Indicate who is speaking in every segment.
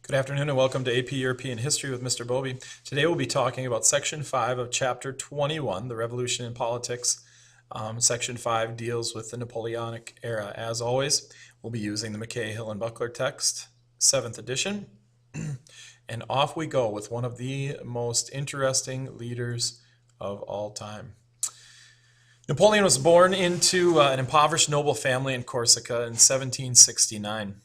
Speaker 1: Good afternoon and welcome to AP European History with Mr. Bovee. Today we'll be talking about Section 5 of Chapter 21, The Revolution in Politics. Section 5 deals with the Napoleonic era. As always, we'll be using the McKay, Hill, and Buckler text, 7th edition. And off we go with one of the most interesting leaders of all time. Napoleon was born into an impoverished noble family in Corsica in 1769.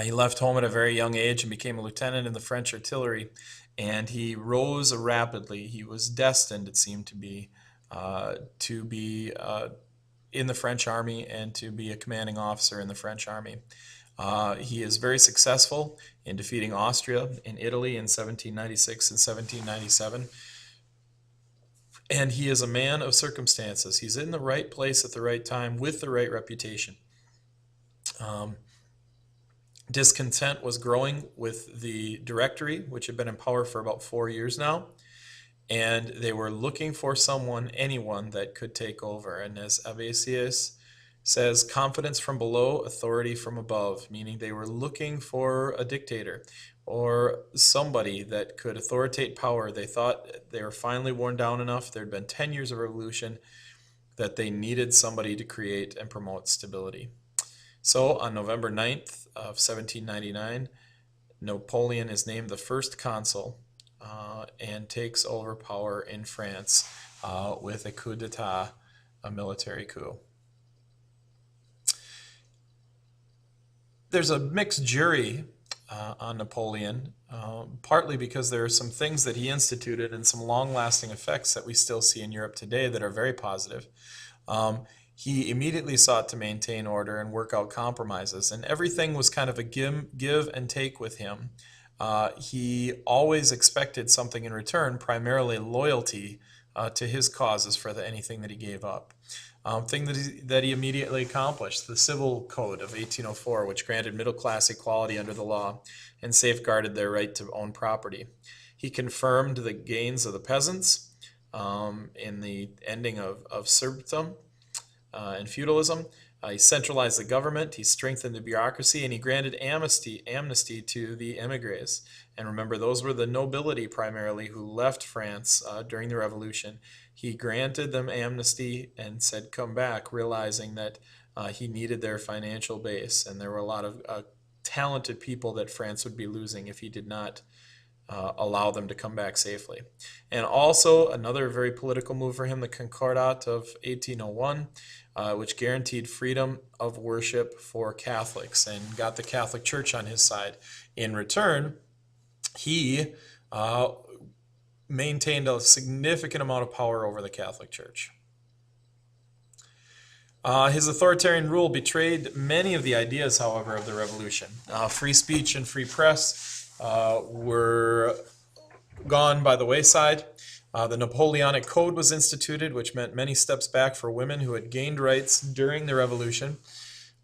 Speaker 1: He left home at a very young age and became a lieutenant in the French artillery, and he rose rapidly. He was destined, it seemed to be in the French army and to be a commanding officer in the French army. He is very successful in defeating Austria in Italy in 1796 and 1797. And he is a man of circumstances. He's in the right place at the right time with the right reputation. Discontent was growing with the Directory, which had been in power for about 4 years now, and they were looking for anyone that could take over. And as Avesius says, confidence from below, authority from above, meaning they were looking for a dictator or somebody that could authoritate power. They thought they were finally worn down enough. There had been 10 years of revolution that they needed somebody to create and promote stability. So on November 9th of 1799, Napoleon is named the first consul and takes over power in France with a coup d'etat, a military coup. There's a mixed jury on Napoleon, partly because there are some things that he instituted and some long-lasting effects that we still see in Europe today that are very positive. He immediately sought to maintain order and work out compromises, and everything was kind of a give and take with him. He always expected something in return, primarily loyalty to his causes for anything that he gave up. Thing that he immediately accomplished, the Civil Code of 1804, which granted middle-class equality under the law and safeguarded their right to own property. He confirmed the gains of the peasants in the ending of serfdom and feudalism. He centralized the government, he strengthened the bureaucracy, and he granted amnesty to the emigres. And remember, those were the nobility primarily who left France during the Revolution. He granted them amnesty and said, come back, realizing that he needed their financial base. And there were a lot of talented people that France would be losing if he did not allow them to come back safely. And also another very political move for him, the Concordat of 1801, which guaranteed freedom of worship for Catholics and got the Catholic Church on his side. In return, he maintained a significant amount of power over the Catholic Church. His authoritarian rule betrayed many of the ideas, however, of the revolution. Free speech and free press were gone by the wayside. The Napoleonic Code was instituted, which meant many steps back for women who had gained rights during the revolution.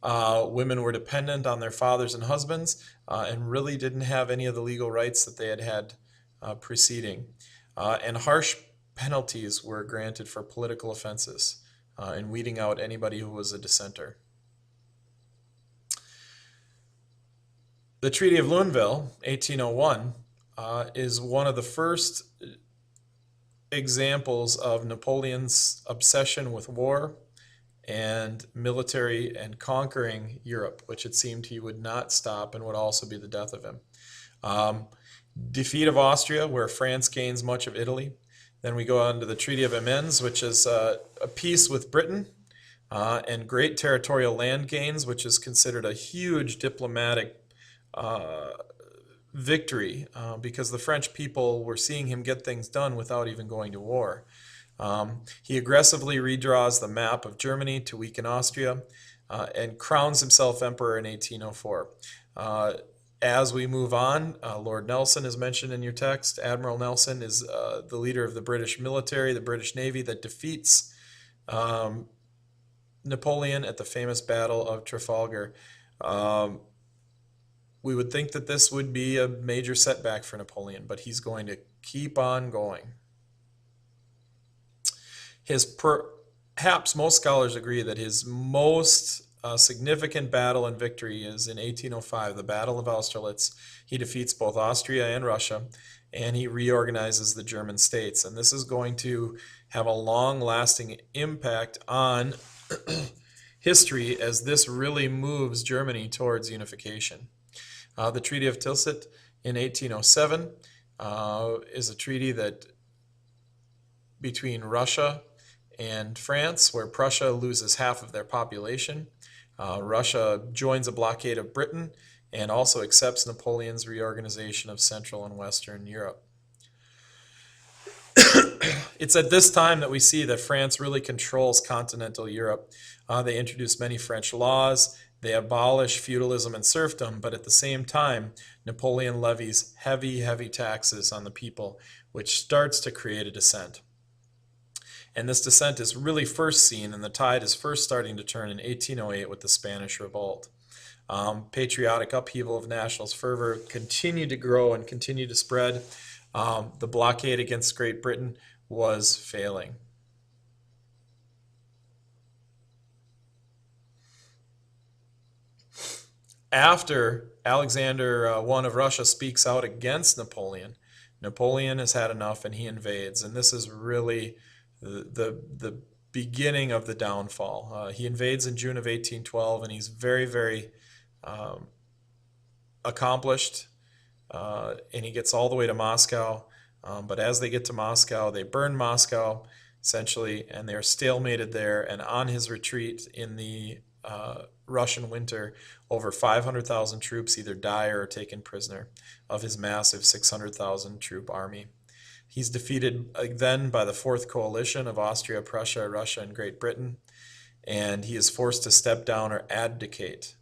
Speaker 1: Women were dependent on their fathers and husbands and really didn't have any of the legal rights that they had had preceding. And harsh penalties were granted for political offenses and weeding out anybody who was a dissenter. The Treaty of Lunéville, 1801, is one of the first examples of Napoleon's obsession with war and military and conquering Europe, which it seemed he would not stop and would also be the death of him. Defeat of Austria, where France gains much of Italy. Then we go on to the Treaty of Amiens, which is a peace with Britain, and great territorial land gains, which is considered a huge diplomatic victory because the French people were seeing him get things done without even going to war. He aggressively redraws the map of Germany to weaken Austria and crowns himself emperor in 1804. As we move on, Lord Nelson is mentioned in your text. Admiral Nelson is the leader of the British military, the British Navy, that defeats Napoleon at the famous Battle of Trafalgar. We would think that this would be a major setback for Napoleon, but he's going to keep on going. Perhaps most scholars agree that his most significant battle and victory is in 1805, the Battle of Austerlitz. He defeats both Austria and Russia, and he reorganizes the German states. And this is going to have a long-lasting impact on history as this really moves Germany towards unification. The Treaty of Tilsit in 1807 is a treaty that between Russia and France, where Prussia loses half of their population. Russia joins a blockade of Britain and also accepts Napoleon's reorganization of Central and Western Europe. It's at this time that we see that France really controls continental Europe. They introduce many French laws, they abolish feudalism and serfdom, but at the same time, Napoleon levies heavy, heavy taxes on the people, which starts to create a dissent. And this dissent is really first seen, and the tide is first starting to turn in 1808 with the Spanish Revolt. Patriotic upheaval of nationalist fervor continued to grow and continued to spread. The blockade against Great Britain was failing. After Alexander I of Russia speaks out against Napoleon, Napoleon has had enough and he invades. And this is really the beginning of the downfall. He invades in June of 1812, and he's very, very accomplished, and he gets all the way to Moscow. But as they get to Moscow, they burn Moscow, essentially, and they're stalemated there. And on his retreat in the Russian winter, over 500,000 troops either die or are taken prisoner of his massive 600,000 troop army. He's defeated then by the Fourth Coalition of Austria, Prussia, Russia, and Great Britain, and he is forced to step down or abdicate,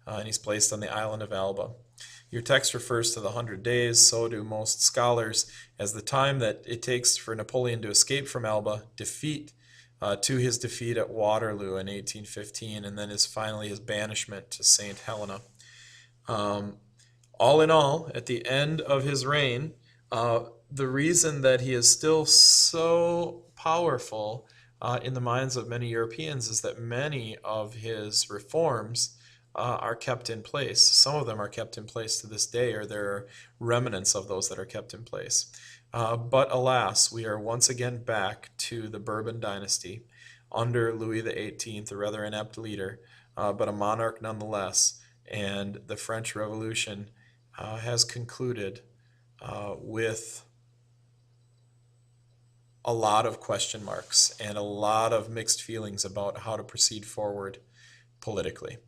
Speaker 1: and he's placed on the island of Elba. Your text refers to the 100 Days, so do most scholars, as the time that it takes for Napoleon to escape from Elba, to his defeat at Waterloo in 1815, and then finally his banishment to St. Helena. All in all, at the end of his reign, the reason that he is still so powerful in the minds of many Europeans is that many of his reforms are kept in place. Some of them are kept in place to this day, or there are remnants of those that are kept in place. But alas, we are once again back to the Bourbon dynasty under Louis XVIII, a rather inept leader, but a monarch nonetheless. And the French Revolution has concluded with a lot of question marks and a lot of mixed feelings about how to proceed forward politically.